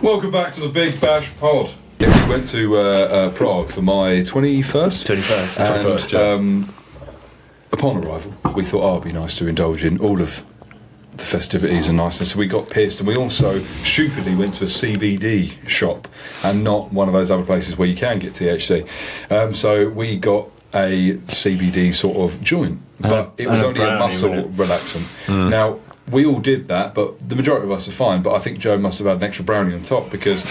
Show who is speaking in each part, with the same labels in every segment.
Speaker 1: Welcome back to the Big Bash Pod. We went to Prague for my 21st. And upon arrival, we thought, it'd be nice to indulge in all of the festivities and niceness. So we got pissed, and we also stupidly went to a CBD shop and not one of those other places where you can get THC. So we got a CBD sort of joint, but it was only a muscle relaxant. Now, we all did that, but the majority of us are fine. But I think Joe must have had an extra brownie on top, because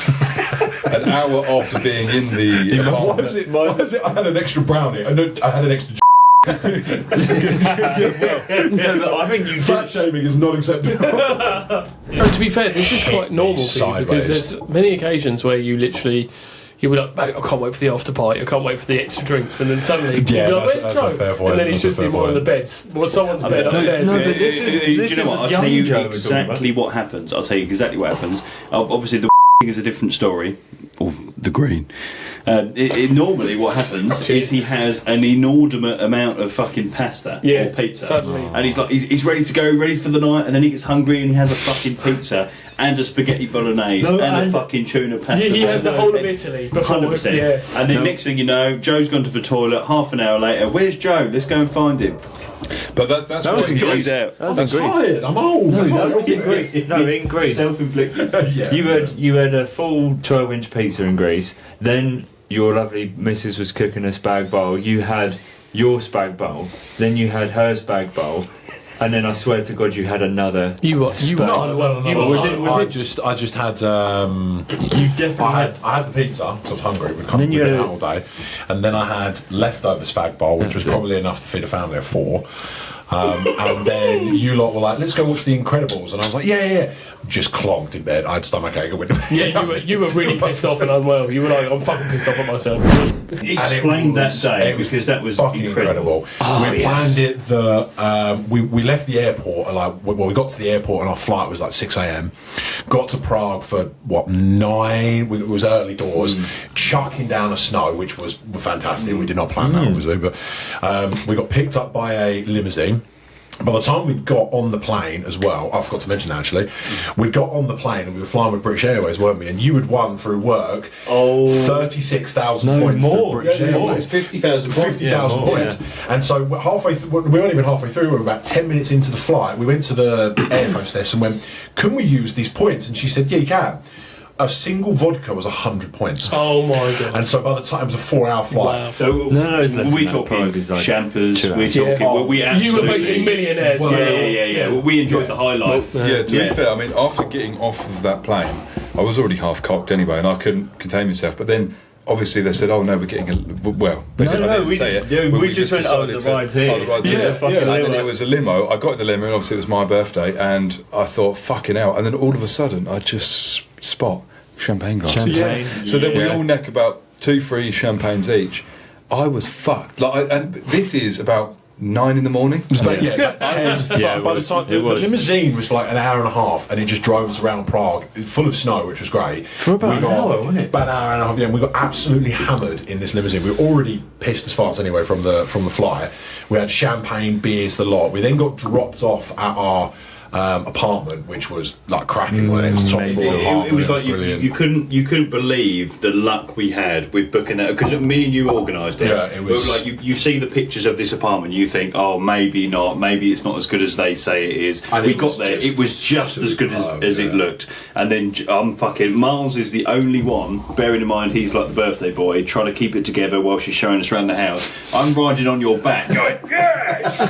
Speaker 1: an hour after being in the apartment...
Speaker 2: Why is it I had an extra brownie? I had an extra...
Speaker 3: But I think you
Speaker 2: Fat shaming is not acceptable.
Speaker 4: To be fair, this is quite normal for you, because there's many occasions where you literally... You were like, mate, I can't wait for the after party, I can't wait for the extra drinks, and then suddenly you'd be like, where's Joe?
Speaker 2: A fair point.
Speaker 4: And then he's just in one of the beds. Well, someone's bed upstairs.
Speaker 3: No, but this is I'll tell you exactly what happens. Obviously, the is a different story. Or the green. Normally, what happens is he has an inordinate amount of fucking pasta or pizza,
Speaker 4: suddenly.
Speaker 3: And he's ready to go, ready for the night, and then he gets hungry and he has a fucking pizza and a spaghetti bolognese and a fucking tuna pasta.
Speaker 4: He has the whole of Italy before.
Speaker 3: 100%. Yeah. And then next thing you know, Joe's gone to the toilet. Half an hour later, where's Joe? Let's go and find him.
Speaker 1: But that's what
Speaker 3: in Greece.
Speaker 2: I'm tired. I'm old.
Speaker 5: In Greece.
Speaker 3: Self-inflicted.
Speaker 2: Yeah.
Speaker 5: You had a full 12-inch pizza in Greece. Then your lovely missus was cooking a spag bowl. You had your spag bowl. Then you had her spag bowl. And then I swear to God, you had another.
Speaker 2: No.
Speaker 5: I just
Speaker 2: had.
Speaker 5: You definitely
Speaker 2: I had the pizza, so I was hungry. We'd been out all day, and then I had leftover spag bowl, which was probably enough to feed a family of 4. And then you lot were like, let's go watch The Incredibles, and I was like, yeah. Just clogged in bed. I had stomachache.
Speaker 4: You were really pissed off and unwell. You were like, I'm fucking pissed off at myself.
Speaker 3: Explain that day, because that was
Speaker 2: fucking incredible. We planned it. We left the airport we got to the airport and our flight was like 6 a.m. Got to Prague for 9. It was early doors, chucking down the snow, which was fantastic. We did not plan that, obviously, but we got picked up by a limousine. By the time we got on the plane as well, I forgot to mention actually, we got on the plane and we were flying with British Airways, weren't we? And you had won through work 36,000 points to British Airways.
Speaker 3: 50,000 points.
Speaker 2: 50,000 points. And so we weren't even halfway through, we were about 10 minutes into the flight. We went to the air hostess and went, can we use these points? And she said, yeah, you can. A single vodka was 100 points.
Speaker 4: Oh my God.
Speaker 2: And so by the time it was a 4-hour flight.
Speaker 4: Wow.
Speaker 3: So we're talking champers, we're talking...
Speaker 4: You were basically millionaires.
Speaker 3: Yeah. We enjoyed the high life.
Speaker 1: to be fair, I mean, after getting off of that plane, I was already half cocked anyway, and I couldn't contain myself. But then, obviously, they said, "Oh no, we're getting a they didn't say it.
Speaker 5: Yeah, we just went, the ride's here.
Speaker 1: The ride's here. And then it was a limo. I got in the limo, and obviously it was my birthday, and I thought, fucking hell. And then all of a sudden, I just spot champagne glasses. So then we all neck about 2-3 champagnes each. I was fucked. And this is about 9 in the morning.
Speaker 2: It was about 10. By the time the limousine was for like an hour and a half, and it just drove us around Prague, full of snow, which was great.
Speaker 5: For about an hour, wasn't it?
Speaker 2: About an hour and a half. Yeah, and we got absolutely hammered in this limousine. We were already pissed as farts anyway from the flight. We had champagne, beers, the lot. We then got dropped off at our apartment, which was like cracking. It was top floor apartment.
Speaker 3: It was like you couldn't believe the luck we had with booking that, because me and you organised it.
Speaker 2: Yeah, it was
Speaker 3: like you see the pictures of this apartment, you think, oh, maybe not, maybe it's not as good as they say it is. We got there, it was just as good as it looked. And then Miles is the only one, bearing in mind he's like the birthday boy, trying to keep it together while she's showing us around the house. I'm riding on your back going, yes,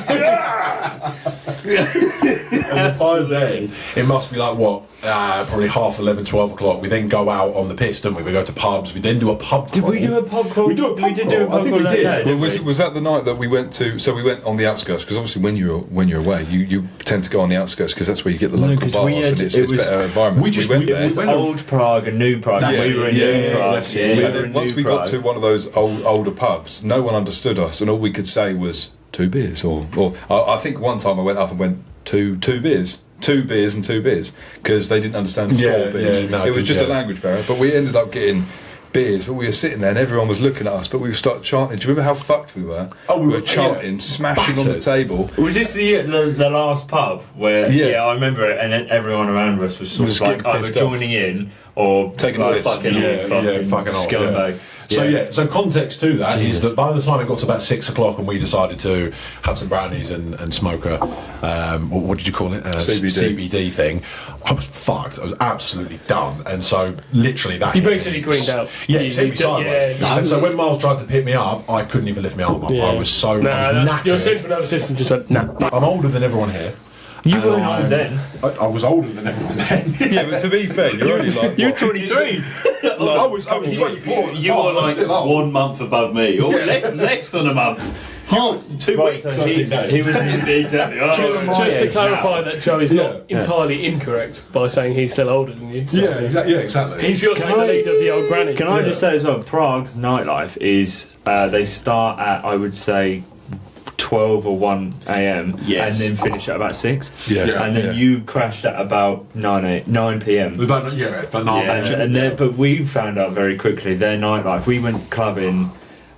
Speaker 2: and by then it must be like probably 11:30, 12 o'clock. We then go out on the piss, don't we? We go to pubs. We then do a pub crawl.
Speaker 5: Did we do a pub crawl?
Speaker 2: We did do a pub crawl.
Speaker 5: I think we did.
Speaker 1: Was that the night that we went to? So we went on the outskirts, because obviously when you're away, you tend to go on the outskirts, because that's where you get the local bars, and it's better environment. We went there.
Speaker 5: It was old Prague and new Prague. We were in new Prague.
Speaker 1: And once we got to one of those older pubs, no one understood us, and all we could say was 2 beers, or I think one time I went up and went two beers. 2 beers and 2 beers, because they didn't understand 4 beers. It was just a language barrier. But we ended up getting beers, but we were sitting there and everyone was looking at us, but we would start chanting. Do you remember how fucked we were?
Speaker 2: Oh,
Speaker 1: we were chanting, smashing on the table.
Speaker 5: Was this the last pub where? Yeah, I remember it, and then everyone around us was sort of like either joining in or
Speaker 1: taking
Speaker 5: like
Speaker 1: a piss.
Speaker 5: fucking
Speaker 2: fucking off.
Speaker 5: Scumbag.
Speaker 2: So context to that is that by the time it got to about 6 o'clock and we decided to have some brownies and smoke a what did you call it? CBD thing. I was fucked. I was absolutely done. And so literally that.
Speaker 4: You basically greened out.
Speaker 2: Yeah, it hit me sideways. And so when Miles tried to pick me up, I couldn't even lift my arm up. I was so I was knackered.
Speaker 4: Your central nervous system just went nah.
Speaker 2: I'm older than everyone here.
Speaker 5: You weren't old then.
Speaker 2: I was older than everyone then.
Speaker 1: Yeah, but to be fair, you're only like
Speaker 5: You're 23.
Speaker 2: I was 24.
Speaker 3: You were like 1 month above me, or less than a month. Half 2 weeks.
Speaker 5: So he was exactly.
Speaker 4: Just to clarify that Joe is not entirely incorrect by saying he's still older than you. So
Speaker 2: Yeah, exactly.
Speaker 4: he's got to take the lead of the old granny.
Speaker 5: Can I just say as well, Prague's nightlife is they start at, I would say, 12 or 1 a.m. and then finish at about 6. And then you crashed at about 9 p.m.
Speaker 2: About 9
Speaker 5: But we found out very quickly their nightlife. We went clubbing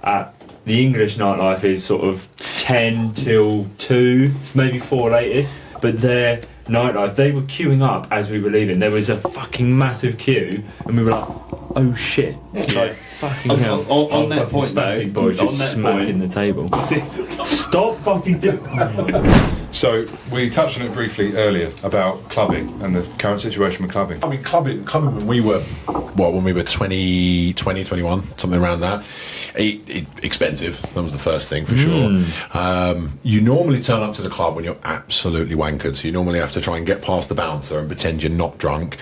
Speaker 5: at the English nightlife is sort of 10 till 2, maybe 4 latest. But their nightlife, they were queuing up as we were leaving. There was a fucking massive queue, and we were like, "Oh shit!" Like fucking hell.
Speaker 3: On that point, though,
Speaker 5: boys just smacking the table. Stop fucking doing.
Speaker 1: So we touched on it briefly earlier about clubbing and the current situation with clubbing.
Speaker 2: I mean, clubbing when we were 20, 21, something around that. Expensive. That was the first thing for sure. You normally turn up to the club when you're absolutely wankered, so you normally have to try and get past the bouncer and pretend you're not drunk.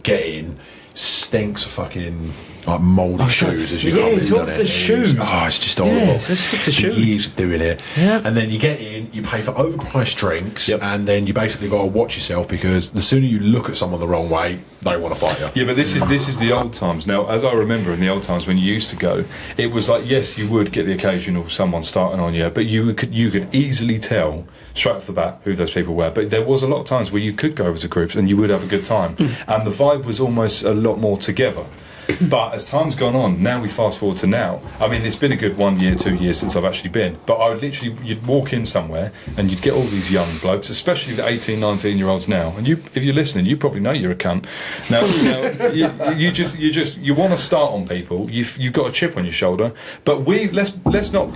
Speaker 2: Get in, stinks of fucking like mouldy shoes as you come in.
Speaker 5: It's the shoes.
Speaker 2: It's just horrible.
Speaker 5: Yeah, it's just six of shoes.
Speaker 2: Years of doing it.
Speaker 5: Yeah.
Speaker 2: And then you get in, you pay for overpriced drinks, and then you basically got to watch yourself because the sooner you look at someone the wrong way, they want to fight you.
Speaker 1: Yeah, but this is the old times. Now, as I remember in the old times when you used to go, it was like, yes, you would get the occasional someone starting on you, but you could easily tell straight off the bat who those people were. But there was a lot of times where you could go over to groups and you would have a good time, and the vibe was almost a lot more together. But as time's gone on, now we fast forward to now. I mean, it's been a good 1 year, 2 years since I've actually been. But I would literally, you'd walk in somewhere and you'd get all these young blokes, especially the 18, 19-year-olds now. And you, if you're listening, you probably know you're a cunt. Now you want to start on people. You've got a chip on your shoulder. But let's not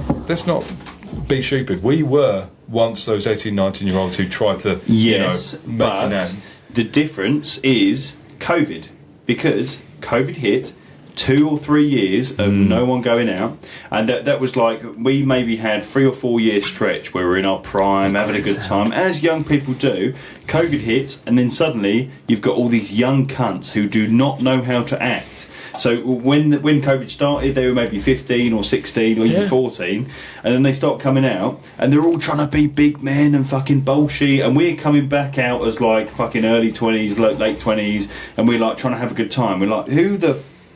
Speaker 1: be stupid. We were once those 18, 19-year-olds who tried to, make a name.
Speaker 3: The difference is COVID, because COVID hit 2 or 3 years of no one going out, and that was like, we maybe had 3 or 4 year stretch where we're in our prime, having a good time, as young people do. COVID hits, and then suddenly you've got all these young cunts who do not know how to act. So when COVID started, they were maybe 15 or 16 or even 14, and then they start coming out, and they're all trying to be big men and fucking bullshit, and we're coming back out as like fucking early 20s, late 20s, and we're like trying to have a good time. We're like,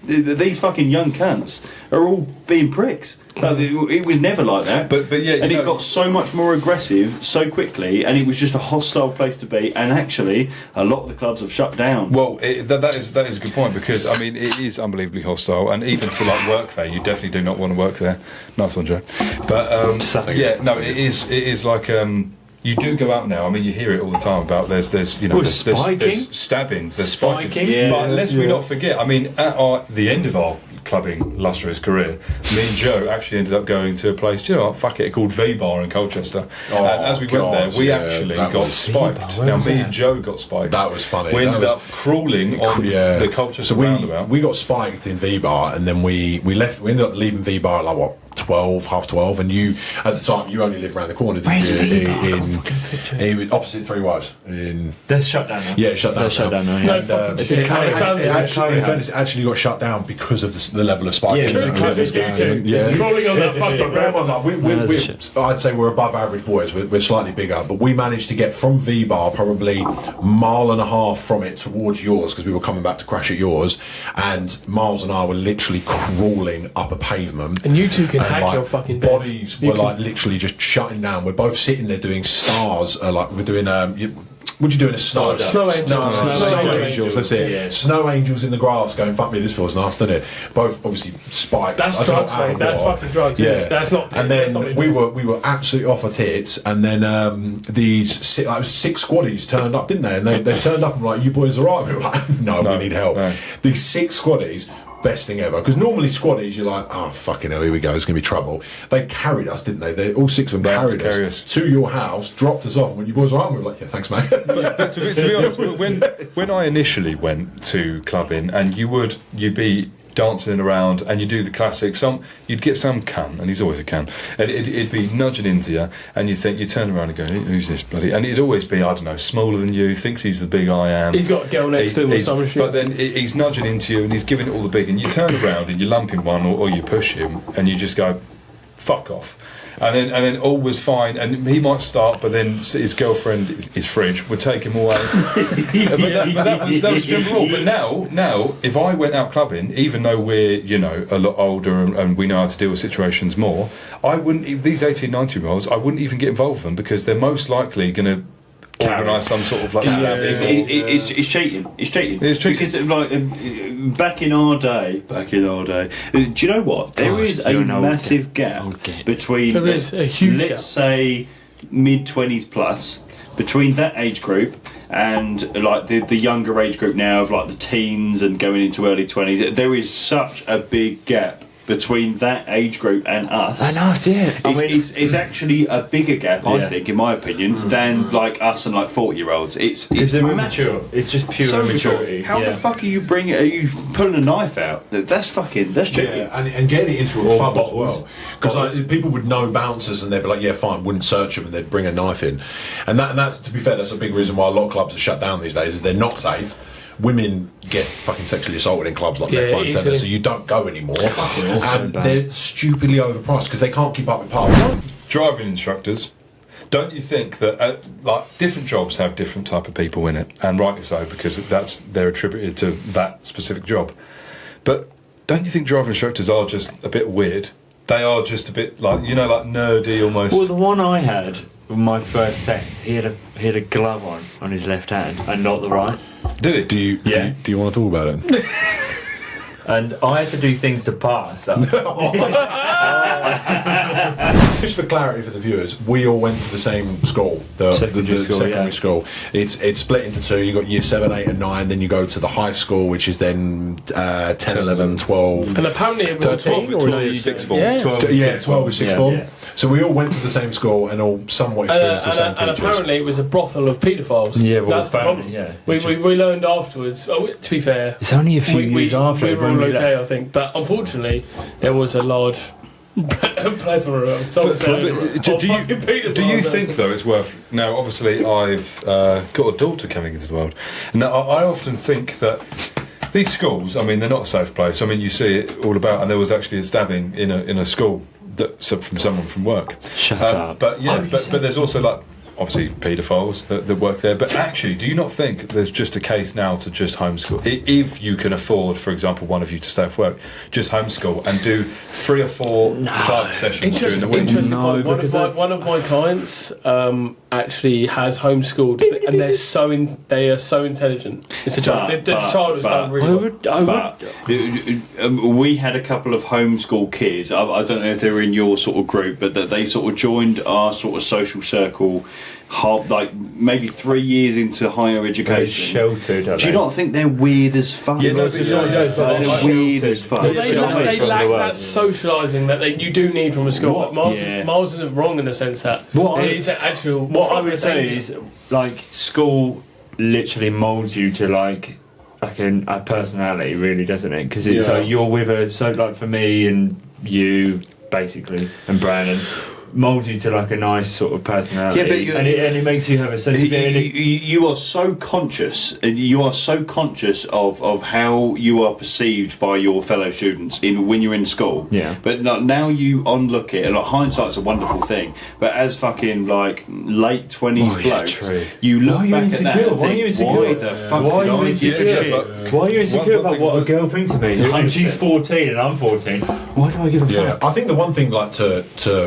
Speaker 3: these fucking young cunts are all being pricks. Like, it was never like that.
Speaker 1: But yeah,
Speaker 3: and it got so much more aggressive so quickly, and it was just a hostile place to be. And actually, a lot of the clubs have shut down.
Speaker 1: Well, that is a good point, because I mean it is unbelievably hostile, and even to like work there, you definitely do not want to work there. Nice one, Joe. But it is like. You do go out now. I mean, you hear it all the time about there's stabbings, there's spiking.
Speaker 3: Yeah.
Speaker 1: But lest we not forget, I mean, at the end of our clubbing illustrious career, me and Joe actually ended up going to a place, do you know what, fuck it, called V-Bar in Colchester. And as we went there, we actually got spiked. Now, me and Joe got spiked.
Speaker 2: That was funny.
Speaker 1: We ended up crawling on the Colchester roundabout.
Speaker 2: We got spiked in V-Bar, and then we left. We ended up leaving V-Bar at like what? 12, half 12, and you at the time you only lived around the corner, didn't you? In opposite Three Wives.
Speaker 5: They're shut down now.
Speaker 2: Yeah, it shut down now.
Speaker 4: No,
Speaker 2: it actually got shut down because of the level of spiking.
Speaker 4: Crawling on that fucking
Speaker 2: I'd say we're above average boys. We're slightly bigger, but we managed to get from V-Bar probably a mile and a half from it towards yours, because we were coming back to crash at yours, and Miles and I were literally crawling up a pavement.
Speaker 4: And you two can hack your fucking
Speaker 2: bodies were like literally just shutting down. We're both sitting there doing stars, like we're doing What do you do in a snow?
Speaker 4: Snow
Speaker 2: angels. That's it.
Speaker 5: Yeah.
Speaker 2: Snow angels in the grass going, fuck me, this feels nice, doesn't it? Both obviously spiked.
Speaker 4: That's drugs, mate. That's fucking drugs. Yeah, that's not.
Speaker 2: And then we were absolutely off our tits. And then these six squaddies turned up, didn't they? And they turned up and were like, "You boys are right." We were like, "No, we need help."
Speaker 1: No.
Speaker 2: These 6 squaddies. Best thing ever, because normally squaddies you're like, oh fucking hell, here we go, there's going to be trouble. They carried us, didn't they? All 6 of them carried us to your house, dropped us off, and when you boys were on, we were like, yeah, thanks mate.
Speaker 1: But to be honest, when I initially went to clubbing, and you'd be dancing around and you do the classic, you'd get some cunt, and he's always a cunt, and it'd be nudging into you, and you turn around and go, who's this bloody, and it'd always be, I don't know, smaller than you, thinks he's the big I am,
Speaker 4: he's got a girl next to him or some shit,
Speaker 1: but then he's nudging into you and he's giving it all the big, and you turn around and you lump him one or you push him and you just go fuck off. And then all was fine, and he might start, but then his girlfriend, his fridge, would take him away. but that was general rule. But now, if I went out clubbing, even though we're a lot older and we know how to deal with situations more, I wouldn't. These 18, 19-year-olds, I wouldn't even get involved with them, because they're most likely going to organise some sort of like stabbing.
Speaker 3: It's cheating. It's cheating. Because back in our day, do you know what? There is a massive gap between,
Speaker 4: there is a huge gap.
Speaker 3: Let's say mid-20s plus, between that age group and like the younger age group now of like the teens and going into early 20s. There is such a big gap between that age group and us.
Speaker 5: Yeah.
Speaker 3: It's actually a bigger gap, I think, in my opinion, than like us and like 40-year-olds. It's
Speaker 5: immature. It's just pure
Speaker 3: so
Speaker 5: immaturity.
Speaker 3: How the fuck are you pulling a knife out? That's cheating.
Speaker 2: Yeah, and getting it into a club as well. Because people would know bouncers and they'd be like, yeah, fine, wouldn't search them, and they'd bring a knife in. And that's, to be fair, that's a big reason why a lot of clubs are shut down these days, is they're not safe. Women get fucking sexually assaulted in clubs like left, front, and centre, so you don't go anymore. And they're stupidly overpriced because they can't keep up with parties.
Speaker 1: Driving instructors, don't you think that like different jobs have different type of people in it, and rightly so, because they're attributed to that specific job. But don't you think driving instructors are just a bit weird? They are just a bit like like nerdy almost.
Speaker 5: Well, the one I had, my first test, he had a glove on his left hand and not the right.
Speaker 1: Did it?
Speaker 2: Do you want to talk about it?
Speaker 5: And I had to do things to pass. So.
Speaker 2: Just for clarity for the viewers, we all went to the same school, the secondary school. It's split into 2. You got year 7, 8 and 9, then you go to the high school, which is then 10, 11, 12.
Speaker 4: And apparently it was
Speaker 1: 12 is 6th form.
Speaker 4: Yeah.
Speaker 2: 12 is 6th form. Yeah. So we all went to the same school and all somewhat experienced the same teachers.
Speaker 4: And apparently it was a brothel of paedophiles.
Speaker 5: Yeah, well,
Speaker 4: that's the problem.
Speaker 5: Yeah.
Speaker 4: We learned afterwards. To be fair,
Speaker 5: it's only a few years after.
Speaker 4: We were all okay, I think. But unfortunately, there was a large plethora of
Speaker 1: do you think though it's worth? Now, obviously, I've got a daughter coming into the world. Now, I often think that these schools, I mean, they're not a safe place. I mean, you see it all about, and there was actually a stabbing in a school from someone from work.
Speaker 5: Shut up.
Speaker 1: But yeah, but there's also like obviously paedophiles that work there. But actually, do you not think there's just a case now to just homeschool? If you can afford, for example, one of you to stay off work, just homeschool and do 3 or 4 club sessions during the week.
Speaker 4: One of my clients actually has homeschooled, and they are so intelligent. It's a child. The child has done really
Speaker 3: well. We had a couple of homeschool kids. I don't know if they were in your sort of group, but that they sort of joined our sort of social circle. Like maybe 3 years into higher education.
Speaker 5: Sheltered.
Speaker 3: Do you not think they're weird as fuck?
Speaker 1: Yeah,
Speaker 3: they're weird as fuck.
Speaker 4: Well, they lack that socialising that you do need from a school. Miles isn't wrong in the sense that it is actual.
Speaker 5: What I would say is, like, school literally moulds you to like a personality, really, doesn't it? Because it's like you're with her. So, like, for me and you, basically, and Brandon, moulds you to like a nice sort of personality, and it makes you have a sense of it.
Speaker 3: You are so conscious. You are so conscious of how you are perceived by your fellow students when you're in school.
Speaker 5: Yeah.
Speaker 3: But now you onlook it, and like, hindsight's a wonderful thing. But as fucking like late 20s blokes, you look back at that and think, why the fuck did I give a shit?
Speaker 5: Why are you insecure about what a girl thinks of me? And she's 14 and I'm 14. Why do I give a fuck?
Speaker 2: I think the one thing, like, to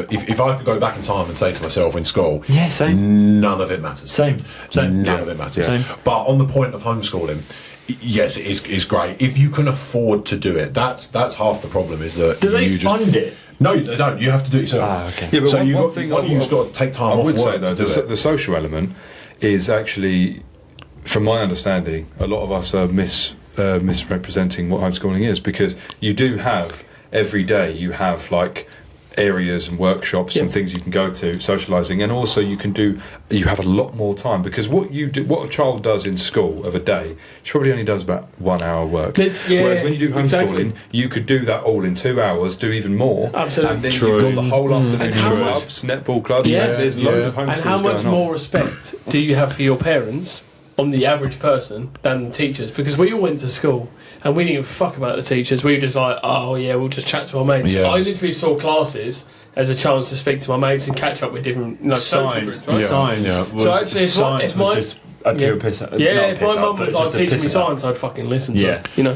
Speaker 2: if I I could go back in time and say to myself in school,
Speaker 5: Yeah, same.
Speaker 2: none of it matters.
Speaker 5: Same.
Speaker 2: None of it matters.
Speaker 5: Same.
Speaker 2: But on the point of homeschooling, yes, it is great if you can afford to do it. That's half the problem. Is that
Speaker 5: Do they fund it?
Speaker 2: No, they don't. You have to do it yourself.
Speaker 1: Yeah, but
Speaker 2: so
Speaker 1: one thing
Speaker 2: you've got to take time
Speaker 1: I
Speaker 2: off
Speaker 1: would
Speaker 2: work
Speaker 1: say though,
Speaker 2: to do it.
Speaker 1: the social element is actually, from my understanding, a lot of us are misrepresenting what homeschooling is, because you do have every day you have like areas and workshops and things you can go to, socialising, and also you have a lot more time, because what a child does in school of a day, she probably only does about 1 hour work. Whereas when you do homeschooling, you could do that all in 2 hours, do even more.
Speaker 4: Absolutely.
Speaker 1: And then you've got the whole afternoon clubs, netball clubs, there's loads of homeschooling.
Speaker 4: And how much more respect do you have for your parents, on the average person, than teachers? Because we all went to school and we didn't give a fuck about the teachers. We were just like, oh yeah, we'll just chat to our mates. I literally saw classes as a chance to speak to my mates and catch up with different social groups, right?
Speaker 5: Science.
Speaker 4: So actually, if my if my mum was like teaching me science, I'd fucking listen to her. You know.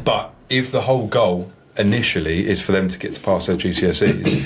Speaker 1: But if the whole goal initially is for them to get to pass their GCSEs,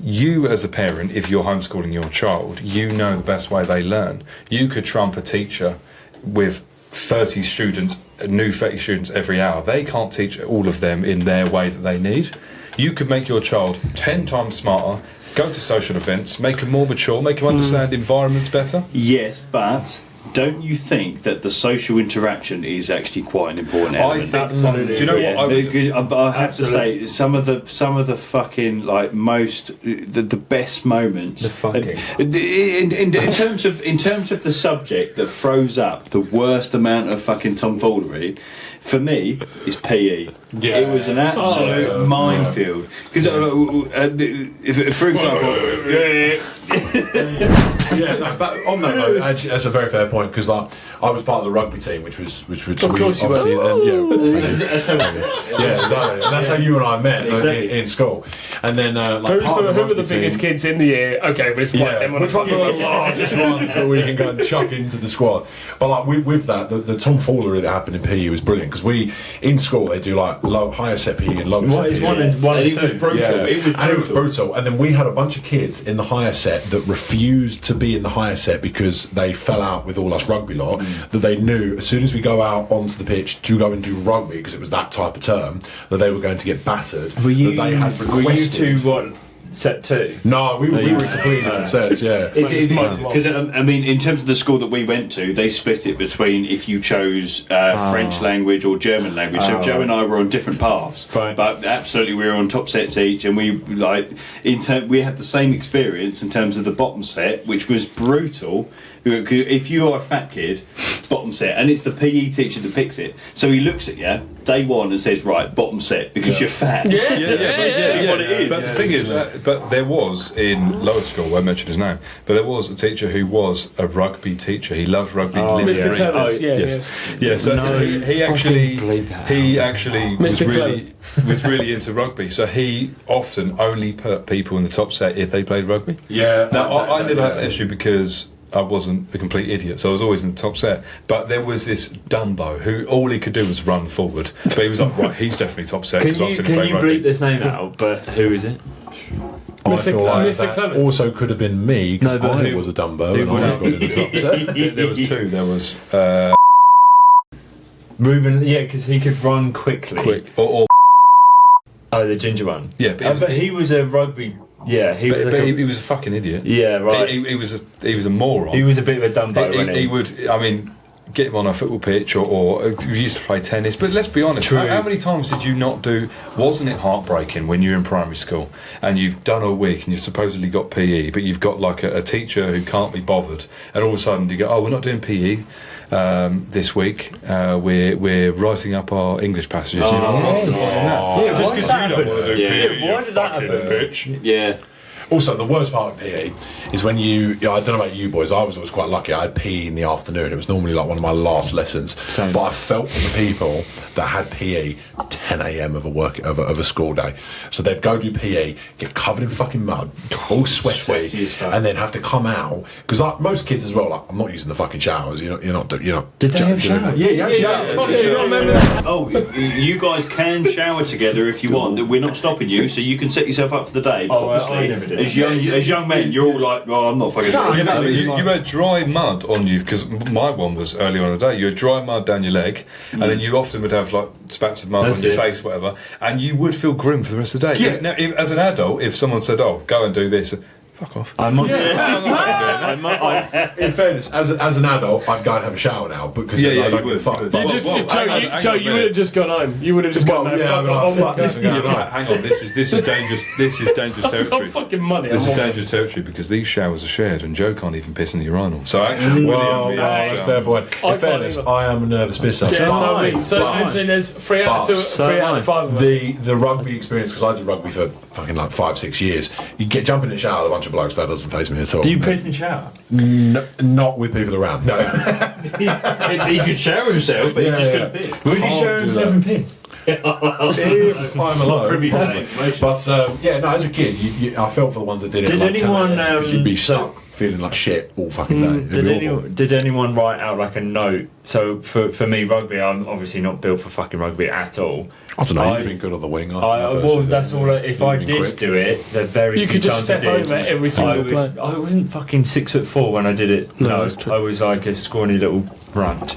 Speaker 1: you as a parent, if you're homeschooling your child, you know the best way they learn. You could trump a teacher with 30 students, new 30 students every hour. They can't teach all of them in their way that they need. You could make your child 10 times smarter, go to social events, make them more mature, make them understand environments better.
Speaker 3: Yes, but don't you think that the social interaction is actually quite an important element?
Speaker 1: I think. Absolutely. Do you know what
Speaker 3: I have to say? Some of the fucking like the best moments.
Speaker 5: The fucking.
Speaker 3: In terms of the subject that throws up the worst amount of fucking tomfoolery, for me, is PE.
Speaker 2: Yeah.
Speaker 3: It was an absolute minefield. Because, for example,
Speaker 2: but on that note, actually, that's a very fair point, because I was part of the rugby team, which
Speaker 4: of course you
Speaker 2: were. Exactly. And that's how you and I met in school. And then
Speaker 4: who were the biggest kids in the year? Okay, but it's
Speaker 2: which ones are the largest ones that we can go and chuck into the squad? But like with that, the tomfoolery that happened in PE was brilliant, because we in school they do like higher set PE and lower set PE.
Speaker 3: It was brutal.
Speaker 2: Yeah. It was brutal. And then we had a bunch of kids in the higher set that refused to be in the higher set because they fell out with all us rugby lot. That they knew as soon as we go out onto the pitch to go and do rugby, because it was that type of term, that they were going to get battered.
Speaker 5: Were you
Speaker 2: requested.
Speaker 5: two set 2?
Speaker 2: No, we were completely different sets. Yeah,
Speaker 3: because I mean, in terms of the school that we went to, they split it between if you chose French language or German language. So Joe and I were on different paths, but absolutely we were on top sets each, and we we had the same experience in terms of the bottom set, which was brutal. If you are a fat kid, bottom set, and it's the PE teacher that picks it. So he looks at you day one and says, "Right, bottom set," because you're fat.
Speaker 1: What it is. But the thing is, but there was in lower school, I won't mention his name, but there was a teacher who was a rugby teacher. He loved rugby.
Speaker 4: Mr. Clements,
Speaker 1: So he actually was really into rugby. So he often only put people in the top set if they played rugby.
Speaker 2: Yeah.
Speaker 1: Now I never had that issue because I wasn't a complete idiot, so I was always in the top set. But there was this Dumbo who all he could do was run forward. But he was like, right, he's definitely top set because I've seen him play rugby.
Speaker 5: Can you bleep this name out? But who is it?
Speaker 2: I feel like
Speaker 4: Mr.
Speaker 2: that also could have been me, because I
Speaker 5: who
Speaker 2: was a Dumbo and I got in the top set.
Speaker 1: There was two. There was
Speaker 5: Ruben, because he could run quickly.
Speaker 1: Or
Speaker 5: the ginger one.
Speaker 1: Yeah,
Speaker 5: but he was a rugby. Yeah, he
Speaker 1: was a fucking idiot.
Speaker 5: Yeah, right.
Speaker 1: He was a moron.
Speaker 5: He was a bit of a Dumbo, wasn't he?
Speaker 1: He would, I mean, get him on a football pitch or we used to play tennis. But let's be honest, how many times did you not do? Wasn't it heartbreaking when you were in primary school and you've done a week and you've supposedly got PE, but you've got like a teacher who can't be bothered, and all of a sudden you go, oh, we're not doing PE. This week we're writing up our English passages. Just because you don't want to do PE,
Speaker 5: why did that happen?
Speaker 1: Bitch.
Speaker 3: Yeah.
Speaker 2: Also, the worst part of PE is when I don't know about you boys, I was always quite lucky. I had PE in the afternoon. It was normally like one of my last lessons.
Speaker 5: Same.
Speaker 2: But I felt for the people that had PE 10 a.m. of a school day. So they'd go do PE, get covered in fucking mud, all sweaty, and then have to come out. Because like most kids as well, like, I'm not using the fucking showers. You're not.
Speaker 5: Did they have showers?
Speaker 2: Yeah.
Speaker 3: Oh, you guys can shower together if you want. We're not stopping you, so you can set yourself up for the day.
Speaker 5: Oh,
Speaker 3: obviously.
Speaker 5: I never did.
Speaker 3: as young men, you're all like, "Oh, I'm not fucking."
Speaker 1: No, exactly. You had dry mud on you because my one was earlier on in the day. You had dry mud down your leg, and then you often would have like spats of mud on your face, whatever, and you would feel grim for the rest of the day.
Speaker 2: Yeah.
Speaker 1: Now, as an adult, if someone said, "Oh, go and do this," fuck off.
Speaker 5: I must.
Speaker 2: In fairness, as an adult, I'd go and have a shower now because
Speaker 1: Yeah,
Speaker 2: I don't
Speaker 1: you
Speaker 2: give a fuck.
Speaker 1: would.
Speaker 2: But-
Speaker 4: Joe, you would have just gone home. You would have just gone home.
Speaker 2: yeah,
Speaker 4: Fuck
Speaker 2: this
Speaker 4: off.
Speaker 2: and
Speaker 1: Right, hang on, this is dangerous. This is dangerous
Speaker 4: I've got
Speaker 1: territory.
Speaker 4: fucking money.
Speaker 1: This
Speaker 4: I'm
Speaker 1: is
Speaker 4: all-
Speaker 1: dangerous territory because these showers are shared, and Joe can't even piss in the urinal. So actually,
Speaker 2: Well,
Speaker 1: William,
Speaker 2: that's a fair point.
Speaker 4: I
Speaker 2: In fairness,
Speaker 4: can't
Speaker 2: I am a nervous pisser.
Speaker 4: Yeah, so actually there's 3 out of 5 of us.
Speaker 2: The rugby experience, because I did rugby for fucking like 5-6 years. You jump in the shower with a bunch of blokes, that doesn't faze me at all.
Speaker 5: Do you piss and shower?
Speaker 2: Not with people around. No.
Speaker 3: He could shower himself, but he just couldn't piss.
Speaker 5: Would he shower himself and piss?
Speaker 2: If I'm alone.
Speaker 3: Privy to that information.
Speaker 2: But no, as a kid, I felt for the ones that did it.
Speaker 5: Did
Speaker 2: like 10
Speaker 5: anyone,
Speaker 2: a.m., 'cause you'd be
Speaker 5: so-
Speaker 2: stuck feeling like shit all fucking day. It'd be awful.
Speaker 5: Did anyone write out like a note? So for me, rugby, I'm obviously not built for fucking rugby at all.
Speaker 2: I don't know.
Speaker 5: I-
Speaker 2: You've been good on the wing.
Speaker 5: Well, that's all. If I did do it, the very
Speaker 4: You
Speaker 5: few
Speaker 4: could just
Speaker 5: times I
Speaker 4: step
Speaker 5: did,
Speaker 4: over every single play.
Speaker 5: I wasn't fucking 6'4" when I did it.
Speaker 4: No,
Speaker 5: No,
Speaker 4: that's true.
Speaker 5: I was like a scrawny little runt.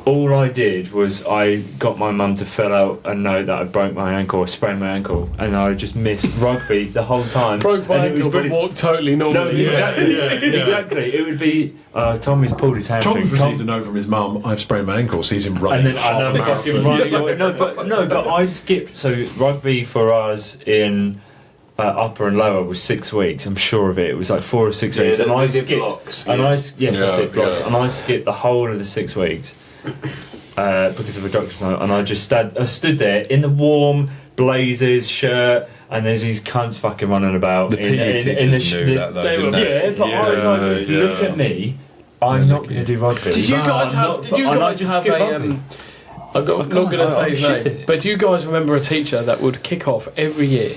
Speaker 5: All I did was I got my mum to fill out a note that I broke my ankle or sprained my ankle, and I just missed rugby the whole time.
Speaker 4: Broke my
Speaker 5: And it was
Speaker 4: ankle, but
Speaker 5: brilliant.
Speaker 4: walked totally
Speaker 5: No,
Speaker 4: normally.
Speaker 5: exactly,
Speaker 2: yeah.
Speaker 5: exactly. It would be Tommy's pulled his hamstring.
Speaker 2: Tom's received a note from his mum. I've sprained my ankle. Sees him running.
Speaker 5: And then
Speaker 2: half a
Speaker 5: another fucking
Speaker 2: marathon.
Speaker 5: running. But I skipped. So rugby for us in upper and lower was 6 weeks. I'm sure of it. It was like 4 or 6 weeks, and I skipped.
Speaker 3: blocks.
Speaker 5: And that's it, blocks.
Speaker 2: yeah.
Speaker 5: And I skipped the whole of the 6 weeks because of a doctor's note. And I just stood there in the warm blazers, shirt, and there's these cunts fucking running about.
Speaker 1: The PE teachers knew that, though, didn't they?
Speaker 5: Yeah, but I was like, look at me. I'm not going to do rugby.
Speaker 4: Did you guys have? Did you guys have a? I'm not going to say his name, but do you guys remember a teacher that would kick off every year?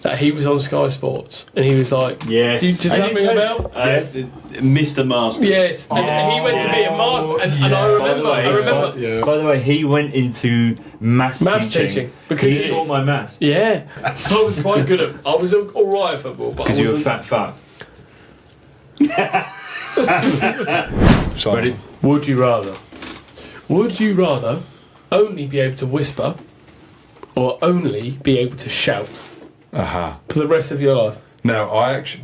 Speaker 4: That he was on Sky Sports and he was like,
Speaker 3: Yes.
Speaker 4: does that ring a bell?
Speaker 5: Yes.
Speaker 3: Mr. Masters.
Speaker 4: Yes, and he went to be a master, and I remember.
Speaker 5: By the way, he went into maths teaching
Speaker 4: because
Speaker 5: he taught my maths.
Speaker 4: Yeah, I was quite good at. I was all right at football, but
Speaker 5: Because
Speaker 4: I
Speaker 5: you're a
Speaker 4: wasn't.
Speaker 5: fat fuck.
Speaker 1: So,
Speaker 4: Would you rather only be able to whisper, or only be able to shout for the rest of your life?
Speaker 1: now I actually,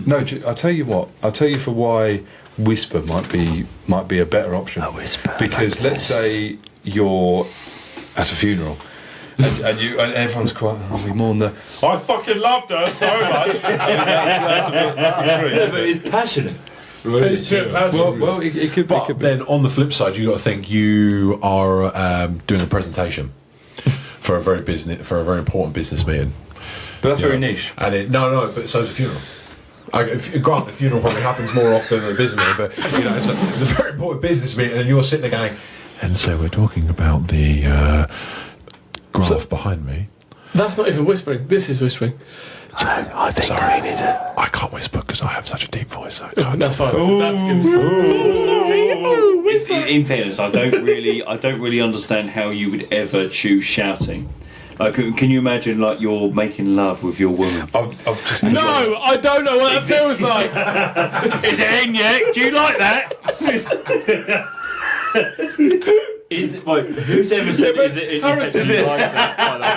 Speaker 1: no. I'll tell you what. I'll tell you for why whisper might be a better option.
Speaker 4: A whisper,
Speaker 1: because
Speaker 4: like
Speaker 1: let's
Speaker 4: this.
Speaker 1: say you're at a funeral. And everyone's quite. We mourn the. I fucking loved her so much. That's a bit
Speaker 5: But it's passionate.
Speaker 4: It's pure passion.
Speaker 1: well, it could be.
Speaker 2: But then on the flip side, you got to think you are doing a presentation for a very important business meeting.
Speaker 1: But that's
Speaker 2: You
Speaker 1: very
Speaker 2: know,
Speaker 1: niche.
Speaker 2: And but so's a funeral. Grant, a funeral probably happens more often than a business meeting, but it's a very important business meeting, and you're sitting there going, and so we're talking about the graph behind me.
Speaker 4: That's not even whispering. This is whispering. I think
Speaker 2: Sorry.
Speaker 4: green is it.
Speaker 2: I can't whisper because I have such a deep voice. I can't.
Speaker 4: That's fine. That's good.
Speaker 3: In fairness, I don't really understand how you would ever choose shouting. Like, can you imagine like you're making love with your woman?
Speaker 1: I've just
Speaker 4: No, I don't know what that feels like.
Speaker 3: Is it in yet? Do you like that?
Speaker 5: Is it, wait, who's ever said is it
Speaker 4: Harrison,
Speaker 5: is it like that, by the way?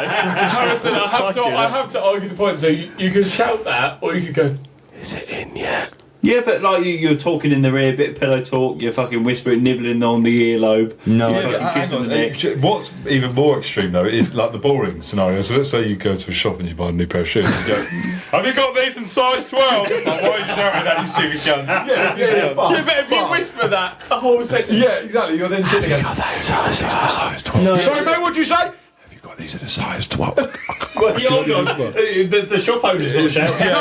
Speaker 4: Harrison, I have to argue the point. So you can shout that, or you could go, "Is it in yet?"
Speaker 3: Yeah, but like you're talking in their ear, bit of pillow talk. You're fucking whispering, nibbling on the earlobe.
Speaker 5: No,
Speaker 3: You're
Speaker 1: Yeah,
Speaker 3: fucking
Speaker 1: but hang
Speaker 3: kissing
Speaker 1: on,
Speaker 3: the neck.
Speaker 1: what's even more extreme though is like the boring scenario. So let's say you go to a shop and you buy a new pair of shoes. And you go, "Have you got these in size 12?" Like, why are you shouting that, you stupid cunt?
Speaker 4: Yeah, but if you whisper that, the whole sentence.
Speaker 2: Yeah, exactly. You're then sitting there. Size 12.
Speaker 5: No.
Speaker 2: Sorry, mate. What'd you say? Have you got these at a size 12?
Speaker 3: Well, the shop owner's not shouting.
Speaker 2: No.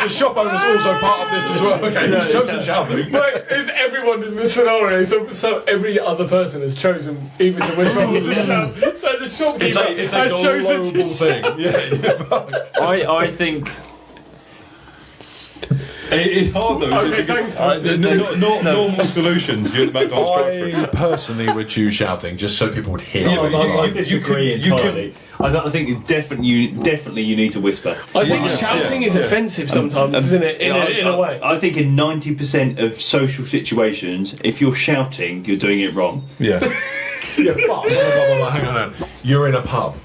Speaker 2: The shop owner's also part of this as well. Okay, he's chosen shouting.
Speaker 4: But is everyone in this scenario? So every other person has chosen either to whisper or to shout. So the shopkeeper
Speaker 2: It's a
Speaker 4: has chosen.
Speaker 2: global thing. Yeah, you're fucked.
Speaker 5: I think
Speaker 1: It's hard though.
Speaker 4: Okay, thanks.
Speaker 1: Not normal solutions. You're at the McDonald's drive-thru.
Speaker 2: I personally would choose shouting just so people would hear
Speaker 1: Yeah,
Speaker 2: what
Speaker 1: but
Speaker 2: you
Speaker 3: I
Speaker 2: like.
Speaker 3: disagree
Speaker 1: you can-
Speaker 3: entirely. I think definitely you need to whisper.
Speaker 4: I think shouting is offensive sometimes, isn't it? In a way.
Speaker 3: I think in 90% of social situations, if you're shouting, you're doing it wrong.
Speaker 1: Yeah.
Speaker 2: Yeah, but hang on. You're in a pub.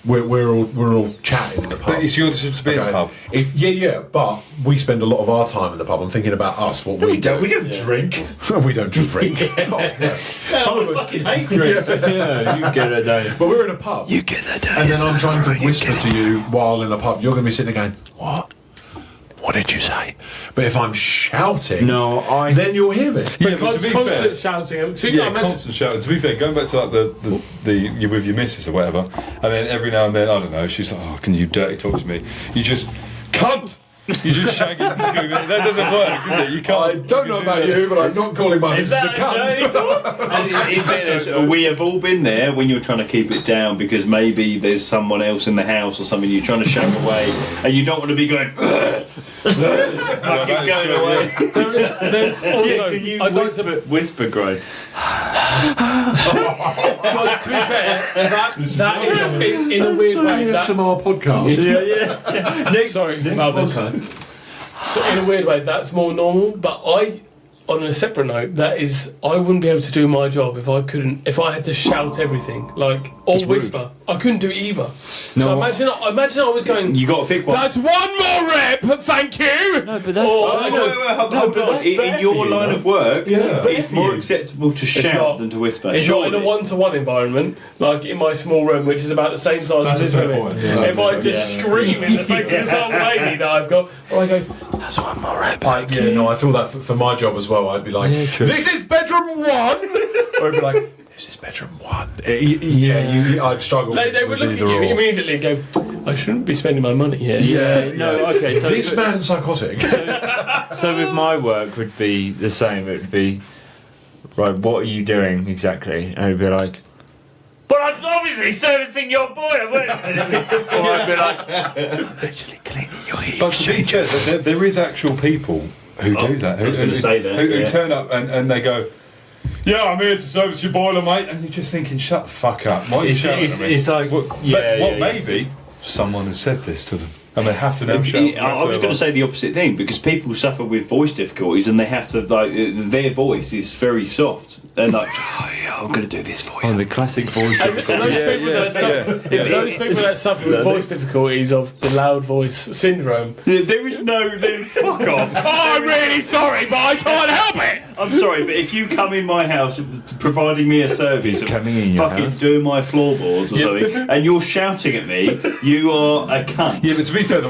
Speaker 2: We're all chatting in the pub.
Speaker 1: But it's your decision to be in the pub.
Speaker 2: But we spend a lot of our time in the pub. I'm thinking about us, what we do.
Speaker 3: We don't drink.
Speaker 2: We don't drink. Some of us
Speaker 3: fucking hate drink.
Speaker 5: Yeah, you get it, don't you?
Speaker 2: But we're in a pub.
Speaker 3: You get that, don't
Speaker 2: And then I'm trying to whisper to you while in a pub. You're going to be sitting there going, what? What did you say? But if I'm shouting, then you'll hear me.
Speaker 1: Yeah, but to be
Speaker 4: constant
Speaker 1: fair,
Speaker 4: shouting. So
Speaker 1: constant shouting. To be fair, going back to like the you with your missus or whatever, and then every now and then, I don't know, she's like, "Oh, can you dirty talk to me?" You just cunt. You just shag it. That doesn't work, does it? You can't.
Speaker 2: I don't know about you, but I'm not calling my missus a cunt.
Speaker 3: And in fairness, we have all been there when you're trying to keep it down because maybe there's someone else in the house or something you're trying to shag away, and you don't want to be going. Fucking going away.
Speaker 4: There's also.
Speaker 5: Can you
Speaker 4: I'd like to
Speaker 5: whisper, Greg?
Speaker 4: Well, to be fair, that is in a weird way.
Speaker 2: ASMR podcast.
Speaker 5: Yeah.
Speaker 4: Sorry,
Speaker 5: next
Speaker 4: mothers.
Speaker 5: podcast.
Speaker 4: So in a weird way, that's more normal. But on a separate note, I wouldn't be able to do my job if I had to shout everything or whisper. I couldn't do either. So imagine I was going.
Speaker 3: You got to pick one.
Speaker 4: That's one more rep, thank you.
Speaker 5: No, but that's.
Speaker 3: Hold on. In your line of work, it's more acceptable to shout than to whisper.
Speaker 4: It's not in a one-to-one environment, like in my small room, which is about the same size as this room. If I just scream in the face of this old lady that I've got, or I go, that's one more rep.
Speaker 2: I feel that for my job as well. I'd be like, this is bedroom 1, or I'd be like, this is bedroom 1. I'd struggle.
Speaker 4: They would look at you immediately and go, I shouldn't be spending my money here.
Speaker 5: Okay. So
Speaker 2: this man's psychotic.
Speaker 5: So with my work would be the same. It would be right. What are you doing exactly? And it'd be like, but I'm obviously servicing your boiler. Or I'd be like, I'm actually cleaning your heat.
Speaker 1: But to be fair, there is actual people who do that. Who turn up and they go, yeah, I'm here to service your boiler, mate. And you're just thinking, shut the fuck up. Why are you shouting at me?
Speaker 5: It's like,
Speaker 1: maybe someone has said this to them. And they have to now shout.
Speaker 3: I was going to say the opposite thing because people suffer with voice difficulties and they have to their voice is very soft. They're like, oh yeah, I'm going to do this for you.
Speaker 5: Oh, the classic voice.
Speaker 4: And those people that suffer with voice difficulties of the loud voice syndrome.
Speaker 3: There is no. Fuck off.
Speaker 4: Oh, I'm really sorry, but I can't help it.
Speaker 3: I'm sorry, but if you come in my house providing me a service of fucking doing my floorboards or something, and you're shouting at me, you are a cunt.
Speaker 1: Yeah, but to be fair,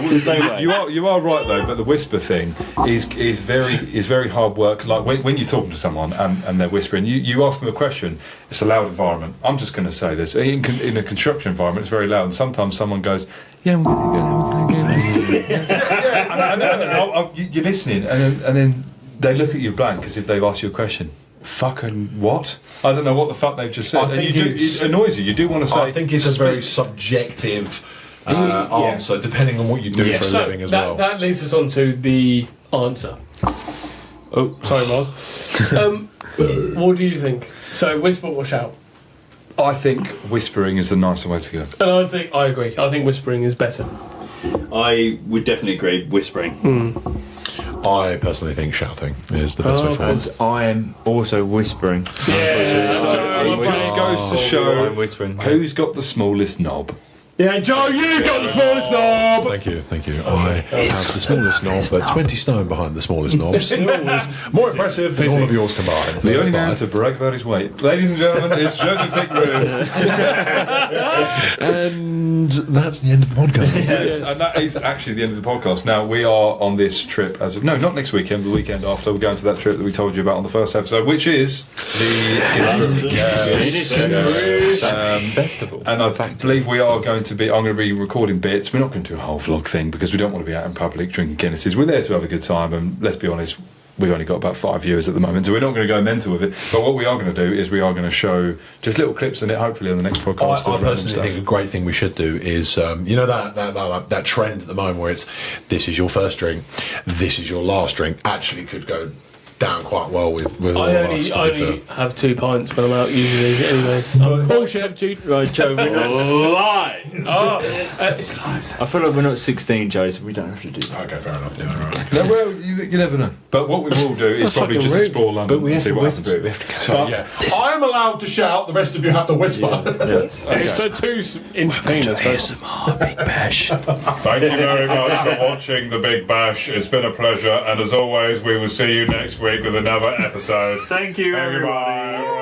Speaker 1: you are right though. But the whisper thing is very hard work. Like when you're talking to someone and they're whispering, you ask them a question. It's a loud environment. I'm just going to say this in a construction environment. It's very loud, and sometimes someone goes, "Yeah, you're listening," and then they look at you blank as if they've asked you a question. Fucking what? I don't know what the fuck they've just said. And it annoys you. You do want to say.
Speaker 2: I think it's a very subjective answer, depending on what you do for a living as well.
Speaker 4: That leads us on to the answer. Oh, sorry, Mars. What do you think? So, whisper or shout?
Speaker 1: I think whispering is the nicer way to go.
Speaker 4: And I agree. I think whispering is better.
Speaker 3: I would definitely agree. Whispering.
Speaker 2: I personally think shouting is the best way forward.
Speaker 5: I am also whispering.
Speaker 1: Yeah. So it just goes to show who's got the smallest knob.
Speaker 4: Yeah, Joe, you got the smallest knob.
Speaker 2: Thank you. I have the smallest knob, but 20 stone behind the smallest knob. Still is more impressive than all of yours combined.
Speaker 1: The only man to brag about his weight. Ladies and gentlemen, it's Joseph Thickroom.
Speaker 2: And that's the end of the podcast.
Speaker 1: Yes, and that is actually the end of the podcast. Now, we are on this trip not next weekend, the weekend after. We're going to that trip that we told you about on the first episode, which is the Guinness
Speaker 5: Festival.
Speaker 1: And I believe I'm going to be recording bits. We're not going to do a whole vlog thing because we don't want to be out in public drinking Guinnesses. We're there to have a good time, and let's be honest, we've only got about 5 viewers at the moment, so we're not going to go mental with it. But what we are going to do is we are going to show just little clips in it, hopefully on the next podcast.
Speaker 2: I personally think a great thing we should do is, that trend at the moment where it's, this is your first drink, this is your last drink, actually could go down quite well with all
Speaker 4: I
Speaker 2: of
Speaker 4: only,
Speaker 2: us.
Speaker 4: I only have 2 pints when I'm out usually anyway. Bullshit.
Speaker 5: Right, Joe, we're not,
Speaker 3: Lies!
Speaker 4: It's lies.
Speaker 5: I feel like we're not 16, Joe, so we don't have to do that.
Speaker 2: Okay, fair enough. Yeah, right.
Speaker 1: No, well, you never know. But what we will do is probably
Speaker 4: fucking
Speaker 1: just
Speaker 4: rude.
Speaker 1: explore London
Speaker 5: But we
Speaker 1: and
Speaker 5: have
Speaker 1: see
Speaker 5: to
Speaker 1: what
Speaker 5: whisper
Speaker 1: happens.
Speaker 5: it, we have to go.
Speaker 2: So yeah, I'm allowed to shout. The rest of you have to whisper.
Speaker 4: It's a 2-inch penis.
Speaker 5: Big Bash.
Speaker 1: Thank you very much for watching The Big Bash. It's been a pleasure, and as always, we will see you next week with another episode.
Speaker 5: Thank you, everybody.
Speaker 1: Bye.